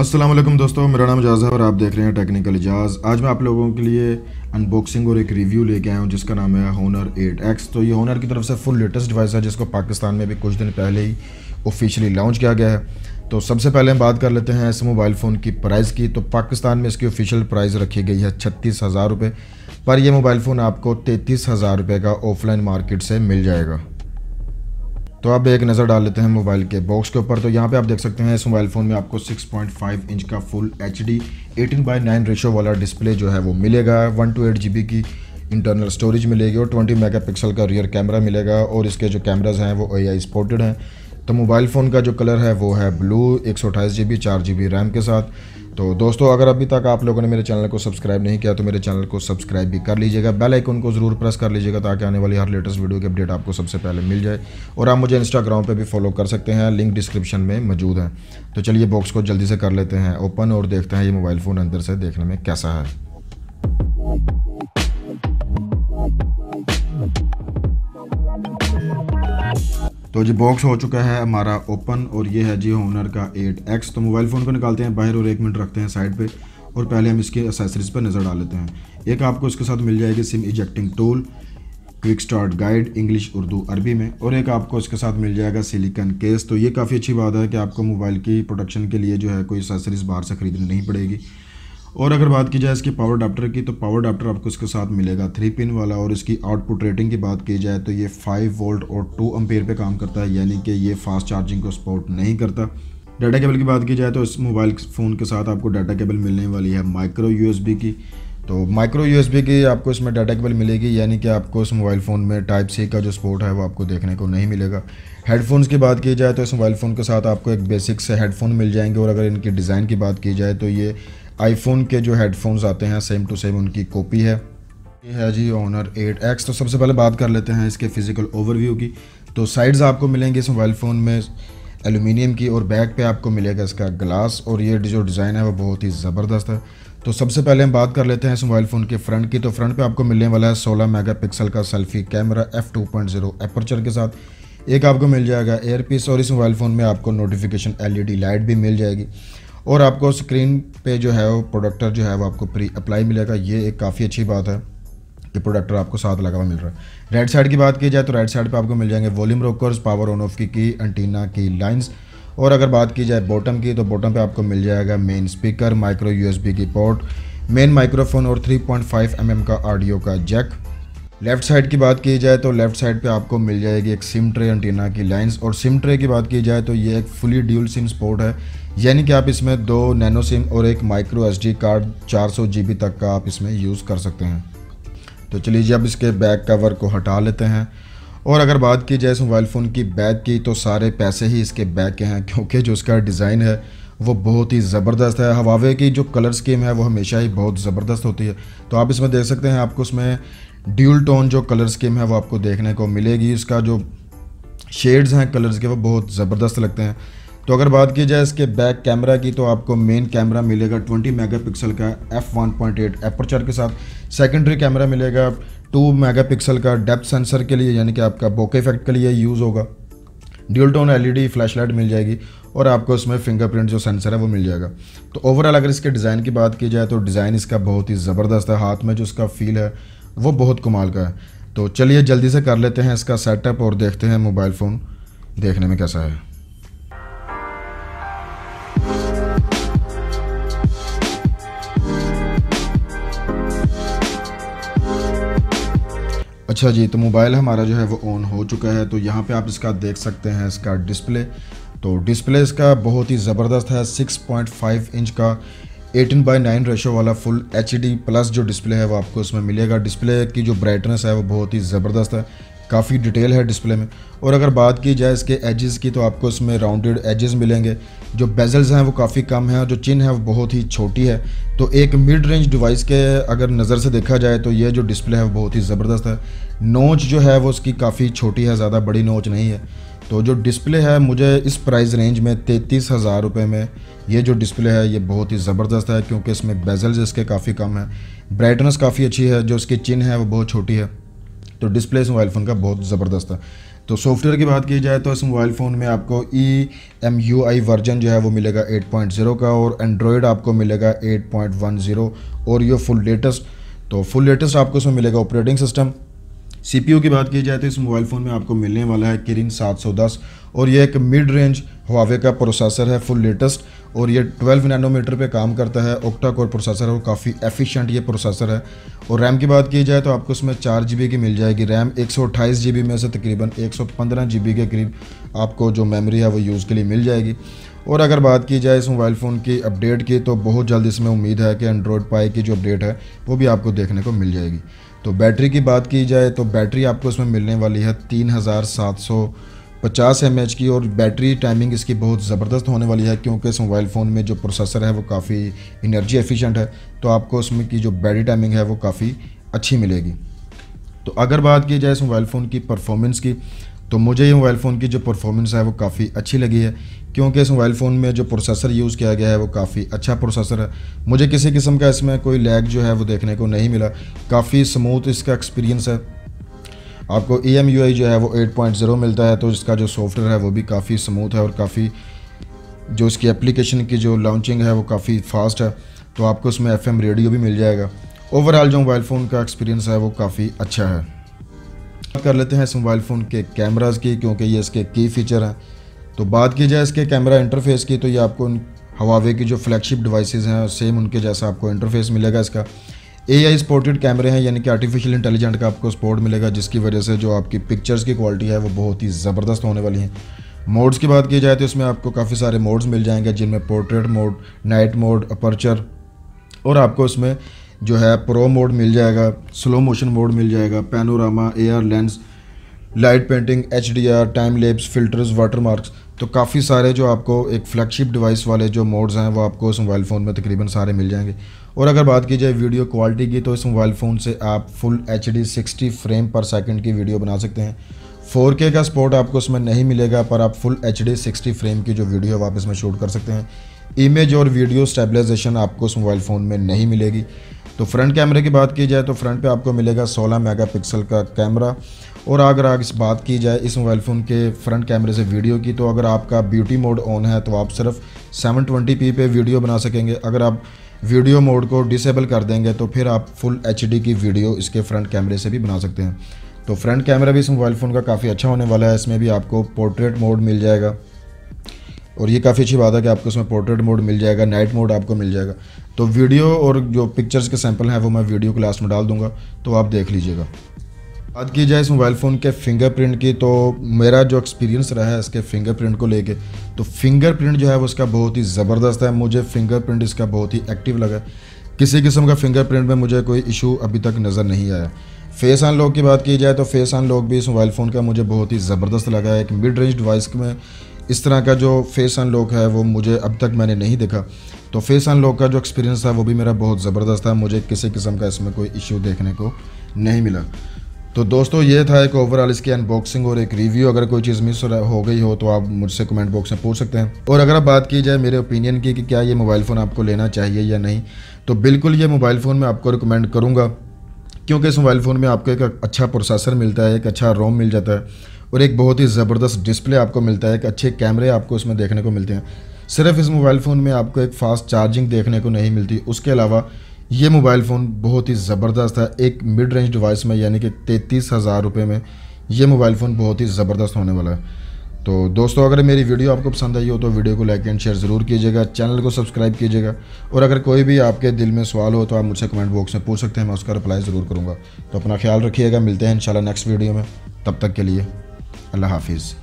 अस्सलाम वालेकुम दोस्तों, मेरा नाम इजाज़ है और आप देख रहे हैं टेक्निकल इजाज़। आज मैं आप लोगों के लिए अनबॉक्सिंग और एक रिव्यू लेके आया हूं जिसका नाम है Honor 8X। तो ये Honor की तरफ से फुल लेटेस्ट डिवाइस है जिसको पाकिस्तान में भी कुछ दिन पहले ही ऑफिशियली लॉन्च किया गया है। तो सबसे पहले हम बात कर लेते हैं इस मोबाइल फ़ोन की प्राइस की। तो पाकिस्तान में इसकी ऑफिशियल प्राइस रखी गई है 36,000 रुपये, पर यह मोबाइल फ़ोन आपको 33,000 रुपये का ऑफलाइन मार्केट से मिल जाएगा। तो अब एक नज़र डाल लेते हैं मोबाइल के बॉक्स के ऊपर। तो यहाँ पे आप देख सकते हैं इस मोबाइल फ़ोन में आपको 6.5 इंच का फुल HD 18:9 रेशो वाला डिस्प्ले जो है वो मिलेगा। 128 GB की इंटरनल स्टोरेज मिलेगी और 20 मेगापिक्सल का रियर कैमरा मिलेगा और इसके जो कैमराज हैं वो AI सपोर्टेड हैं। तो मोबाइल फ़ोन का जो कलर है वो है ब्लू, 128 GB 4 GB रैम के साथ। तो दोस्तों, अगर अभी तक आप लोगों ने मेरे चैनल को सब्सक्राइब नहीं किया तो मेरे चैनल को सब्सक्राइब भी कर लीजिएगा, बेल आइकन को ज़रूर प्रेस कर लीजिएगा ताकि आने वाली हर लेटेस्ट वीडियो की अपडेट आपको सबसे पहले मिल जाए। और आप मुझे इंस्टाग्राम पे भी फॉलो कर सकते हैं, लिंक डिस्क्रिप्शन में मौजूद है। तो चलिए बॉक्स को जल्दी से कर लेते हैं ओपन और देखते हैं ये मोबाइल फ़ोन अंदर से देखने में कैसा है। तो जी बॉक्स हो चुका है हमारा ओपन और ये है जी Honor का 8X। तो मोबाइल फ़ोन को निकालते हैं बाहर और 1 मिनट रखते हैं साइड पे और पहले हम इसके एक्सेसरीज पर नज़र डाल लेते हैं। एक आपको इसके साथ मिल जाएगी SIM ejecting tool, quick start guide English Urdu अरबी में, और एक आपको इसके साथ मिल जाएगा सिलिकॉन केस। तो ये काफ़ी अच्छी बात है कि आपको मोबाइल की प्रोटेक्शन के लिए जो है कोई एक्सेसरीज बाहर से ख़रीदनी नहीं पड़ेगी। और अगर बात की जाए इसकी पावर अडाप्टर की, तो पावर अडाप्टर आपको इसके साथ मिलेगा 3 पिन वाला। और इसकी आउटपुट रेटिंग की बात की जाए तो ये 5 वोल्ट और 2 एम्पेयर पे काम करता है, यानी कि ये फास्ट चार्जिंग को सपोर्ट नहीं करता। डाटा केबल की बात की जाए तो इस मोबाइल फ़ोन के साथ आपको डाटा केबल मिलने वाली है माइक्रो USB की। तो माइक्रो USB की आपको इसमें डाटा केबल मिलेगी, यानी कि आपको इस मोबाइल फ़ोन में Type-C का जो सपोर्ट है वो आपको देखने को नहीं मिलेगा। हेडफोन्स की बात की जाए तो इस मोबाइल फ़ोन के साथ आपको एक बेसिक से हेडफोन मिल जाएंगे। और अगर इनकी डिज़ाइन की बात की जाए तो ये आईफोन के जो हेडफोन्स आते हैं सेम टू सेम उनकी कॉपी है। ये है जी Honor 8X। तो सबसे पहले बात कर लेते हैं इसके फ़िज़िकल ओवरव्यू की। तो साइड्स आपको मिलेंगे इस मोबाइल फ़ोन में एल्यूमिनियम की और बैक पे आपको मिलेगा इसका ग्लास, और ये जो डिज़ाइन है वो बहुत ही ज़बरदस्त है। तो सबसे पहले हम बात कर लेते हैं इस मोबाइल फ़ोन के फ्रंट की। तो फ्रंट पे आपको मिलने वाला है 16 मेगापिक्सल का सेल्फी कैमरा f2.0 एपर्चर के साथ। एक आपको मिल जाएगा एयरपीस और इस मोबाइल फ़ोन में आपको नोटिफिकेशन LED लाइट भी मिल जाएगी। और आपको स्क्रीन पे जो है वो प्रोडक्टर जो है वो आपको प्री अप्लाई मिलेगा। ये एक काफ़ी अच्छी बात है कि प्रोडक्टर आपको साथ लगा हुआ मिल रहा है। राइट साइड की बात की जाए तो राइट साइड पे आपको मिल जाएंगे volume rockers, power on off की एंटीना की लाइंस। और अगर बात की जाए बॉटम की, तो बॉटम पे आपको मिल जाएगा मेन स्पीकर, माइक्रो USB की पोर्ट, मेन माइक्रोफोन और 3.5 mm का ऑडियो का जैक। लेफ़्ट साइड की बात की जाए तो लेफ़्ट साइड पे आपको मिल जाएगी एक सिम ट्रे एंटीना की लाइंस। और सिम ट्रे की बात की जाए तो ये एक फुली ड्यूल सिम सपोर्ट है, यानी कि आप इसमें 2 नैनो सिम और एक माइक्रो SD कार्ड 400 GB तक का आप इसमें यूज़ कर सकते हैं। तो चलिए जी अब इसके बैक कवर को हटा लेते हैं। और अगर बात की जाए इस मोबाइल फ़ोन की बैक की, तो सारे पैसे ही इसके बैक के हैं, क्योंकि जो इसका डिज़ाइन है वो बहुत ही ज़बरदस्त है। हवावे की जो कलर स्कीम है वो हमेशा ही बहुत ज़बरदस्त होती है। तो आप इसमें देख सकते हैं आपको इसमें ड्यूल टोन जो कलर स्कीम है वो आपको देखने को मिलेगी। इसका जो शेड्स हैं कलर्स के वो बहुत ज़बरदस्त लगते हैं। तो अगर बात की जाए इसके बैक कैमरा की, तो आपको मेन कैमरा मिलेगा 20 मेगापिक्सल का f1.8 एपर्चर के साथ। सेकेंडरी कैमरा मिलेगा 2 मेगापिक्सल का डेप्थ सेंसर के लिए, यानी कि आपका बोके इफेक्ट के लिए यूज़ होगा। ड्यूल टोन LED फ्लैशलाइट मिल जाएगी और आपको इसमें फिंगरप्रिंट जो सेंसर है वो मिल जाएगा। तो ओवरऑल अगर इसके डिज़ाइन की बात की जाए तो डिज़ाइन इसका बहुत ही ज़बरदस्त है, हाथ में जो इसका फील है वो बहुत कमाल का है। तो चलिए जल्दी से कर लेते हैं इसका सेटअप और देखते हैं मोबाइल फ़ोन देखने में कैसा है। अच्छा जी, तो मोबाइल हमारा जो है वो ऑन हो चुका है। तो यहाँ पे आप इसका देख सकते हैं इसका डिस्प्ले। तो डिस्प्ले इसका बहुत ही ज़बरदस्त है, 6.5 इंच का 18:9 रेशो वाला फुल HD प्लस जो डिस्प्ले है वो आपको इसमें मिलेगा। डिस्प्ले की जो ब्राइटनेस है वो बहुत ही ज़बरदस्त है, काफ़ी डिटेल है डिस्प्ले में। और अगर बात की जाए इसके एजेस की तो आपको इसमें राउंडेड एजेस मिलेंगे, जो बेजल्स हैं वो काफ़ी कम है और जो चिन है वो बहुत ही छोटी है। तो एक मिड रेंज डिवाइस के अगर नज़र से देखा जाए तो ये जो डिस्प्ले है वो बहुत ही ज़बरदस्त है। नोच जो है वो उसकी काफ़ी छोटी है, ज़्यादा बड़ी नोच नहीं है। तो जो डिस्प्ले है मुझे इस प्राइस रेंज में 33,000 रुपये में ये जो डिस्प्ले है ये बहुत ही ज़बरदस्त है, क्योंकि इसमें बेजल्स इसके काफ़ी कम है, ब्राइटनेस काफ़ी अच्छी है, जो इसकी चिन है वो बहुत छोटी है। तो डिस्प्ले इस मोबाइल फ़ोन का बहुत ज़बरदस्त है। तो सॉफ्टवेयर की बात की जाए तो इस मोबाइल फ़ोन में आपको EMUI वर्जन जो है वो मिलेगा 8.0 का, और एंड्रॉयड आपको मिलेगा 8.10 और ये फुल लेटेस्ट आपको इसमें मिलेगा ऑपरेटिंग सिस्टम। CPU की बात की जाए तो इस मोबाइल फ़ोन में आपको मिलने वाला है किरिन 710, और ये एक मिड रेंज हुआवे का प्रोसेसर है, फुल लेटेस्ट, और ये 12 नैनोमीटर पे काम करता है। ऑक्टा कोर प्रोसेसर है और काफ़ी एफिशिएंट ये प्रोसेसर है। और रैम की बात की जाए तो आपको इसमें 4 GB की मिल जाएगी रैम, 128 GB में से तकरीबन 115 GB के करीब आपको जो मेमोरी है वो यूज़ के लिए मिल जाएगी। और अगर बात की जाए इस मोबाइल फ़ोन की अपडेट की तो बहुत जल्द इसमें उम्मीद है कि एंड्रॉयड पाई की जो अपडेट है वो भी आपको देखने को मिल जाएगी। तो बैटरी की बात की जाए तो बैटरी आपको इसमें मिलने वाली है 3750 mAh की, और बैटरी टाइमिंग इसकी बहुत ज़बरदस्त होने वाली है, क्योंकि इस मोबाइल फ़ोन में जो प्रोसेसर है वो काफ़ी एनर्जी एफिशिएंट है। तो आपको उसमें की जो बैटरी टाइमिंग है वो काफ़ी अच्छी मिलेगी। तो अगर बात की जाए इस मोबाइल फ़ोन की परफॉर्मेंस की तो मुझे ये मोबाइल फ़ोन की जो परफॉर्मेंस है वो काफ़ी अच्छी लगी है, क्योंकि इस मोबाइल फ़ोन में जो प्रोसेसर यूज़ किया गया है वो काफ़ी अच्छा प्रोसेसर है। मुझे किसी किस्म का इसमें कोई लैग जो है वो देखने को नहीं मिला, काफ़ी स्मूथ इसका एक्सपीरियंस है। आपको EMUI जो है वो 8.0 मिलता है, तो इसका जो सॉफ्टवेयर है वो भी काफ़ी स्मूथ है और काफ़ी जो इसकी एप्लीकेशन की जो लॉन्चिंग है वो काफ़ी फास्ट है। तो आपको इसमें FM रेडियो भी मिल जाएगा। ओवरऑल जो मोबाइल फ़ोन का एक्सपीरियंस है वो काफ़ी अच्छा है। बात कर लेते हैं इस मोबाइल फ़ोन के कैमराज़ की, क्योंकि ये इसके की फ़ीचर हैं। तो बात की जाए इसके कैमरा इंटरफेस की तो ये आपको हुआवे की जो फ्लैगशिप डिवाइसेस हैं सेम उनके जैसा आपको इंटरफेस मिलेगा। इसका AI सपोर्टेड कैमरे हैं, यानी कि आर्टिफिशियल इंटेलिजेंट का आपको सपोर्ट मिलेगा, जिसकी वजह से जो आपकी पिक्चर्स की क्वालिटी है वो बहुत ही ज़बरदस्त होने वाली है। मोड्स की बात की जाए तो इसमें आपको काफ़ी सारे मोड्स मिल जाएंगे, जिनमें portrait mode, night mode, aperture, और आपको इसमें जो है प्रो मोड मिल जाएगा, स्लो मोशन मोड मिल जाएगा, panorama, AR lens, light painting, HDR, time lapse, filters, watermarks. तो काफ़ी सारे जो आपको एक फ्लैगशिप डिवाइस वाले जो मोड्स हैं वो आपको इस मोबाइल फ़ोन में तकरीबन सारे मिल जाएंगे। और अगर बात की जाए वीडियो क्वालिटी की तो इस मोबाइल फ़ोन से आप फुल HD 60 फ्रेम पर सेकंड की वीडियो बना सकते हैं। 4K का सपोर्ट आपको इसमें नहीं मिलेगा, पर आप फुल HD 60 फ्रेम की जो वीडियो है आप इसमें शूट कर सकते हैं। इमेज और वीडियो स्टेबलाइजेशन आपको इस मोबाइल फ़ोन में नहीं मिलेगी। तो फ्रंट कैमरे की बात की जाए तो फ्रंट पे आपको मिलेगा 16 मेगापिक्सल का कैमरा। और अगर इस बात की जाए इस मोबाइल फ़ोन के फ्रंट कैमरे से वीडियो की, तो अगर आपका ब्यूटी मोड ऑन है तो आप सिर्फ 720p पे वीडियो बना सकेंगे। अगर आप वीडियो मोड को डिसेबल कर देंगे तो फिर आप फुल HD की वीडियो इसके फ्रंट कैमरे से भी बना सकते हैं। तो फ्रंट कैमरा भी इस मोबाइल फ़ोन का काफ़ी अच्छा होने वाला है। इसमें भी आपको पोर्ट्रेट मोड मिल जाएगा, और ये काफ़ी अच्छी बात है कि आपको इसमें पोर्ट्रेट मोड मिल जाएगा, नाइट मोड आपको मिल जाएगा। तो वीडियो और जो पिक्चर्स के सैंपल हैं वो मैं वीडियो के लास्ट में डाल दूंगा, तो आप देख लीजिएगा। बात की जाए इस मोबाइल फ़ोन के फिंगरप्रिंट की तो मेरा जो एक्सपीरियंस रहा है इसके फिंगरप्रिंट को लेके, तो फिंगरप्रिंट जो है वो उसका बहुत ही ज़बरदस्त है। मुझे फिंगरप्रिंट इसका बहुत ही एक्टिव लगा, किसी किस्म का फिंगरप्रिंट में मुझे कोई इशू अभी तक नज़र नहीं आया। फेस अनलॉक की बात की जाए तो फेस अनलॉक भी इस मोबाइल फ़ोन का मुझे बहुत ही ज़बरदस्त लगा है। एक मिड रेंज डिवाइस में इस तरह का जो फेस अनलॉक है वो मुझे अब तक मैंने नहीं देखा। तो फेस अनलॉक का जो एक्सपीरियंस था वो भी मेरा बहुत ज़बरदस्त था, मुझे किसी किस्म का इसमें कोई इशू देखने को नहीं मिला। तो दोस्तों ये था एक ओवरऑल इसकी अनबॉक्सिंग और एक रिव्यू। अगर कोई चीज़ मिस हो गई हो तो आप मुझसे कमेंट बॉक्स में पूछ सकते हैं। और अगर आप बात की जाए मेरे ओपिनियन की कि क्या ये मोबाइल फ़ोन आपको लेना चाहिए या नहीं, तो बिल्कुल ये मोबाइल फ़ोन मैं आपको रिकमेंड करूँगा, क्योंकि इस मोबाइल फ़ोन में आपको एक अच्छा प्रोसेसर मिलता है, एक अच्छा रोम मिल जाता है, और एक बहुत ही ज़बरदस्त डिस्प्ले आपको मिलता है, एक अच्छे कैमरे आपको इसमें देखने को मिलते हैं। सिर्फ इस मोबाइल फ़ोन में आपको एक फ़ास्ट चार्जिंग देखने को नहीं मिलती। उसके अलावा ये मोबाइल फ़ोन बहुत ही ज़बरदस्त है। एक मिड रेंज डिवाइस में यानी कि 33,000 रुपये में ये मोबाइल फ़ोन बहुत ही ज़बरदस्त होने वाला है। तो दोस्तों अगर मेरी वीडियो आपको पसंद आई हो तो वीडियो को लाइक एंड शेयर ज़रूर कीजिएगा, चैनल को सब्सक्राइब कीजिएगा, और अगर कोई भी आपके दिल में सवाल हो तो आप मुझसे कमेंट बॉक्स में पूछ सकते हैं, मैं उसका रिप्लाई ज़रूर करूँगा। तो अपना ख्याल रखिएगा, मिलते हैं इंशाल्लाह नेक्स्ट वीडियो में, तब तक के लिए अल्लाह हाफिज़।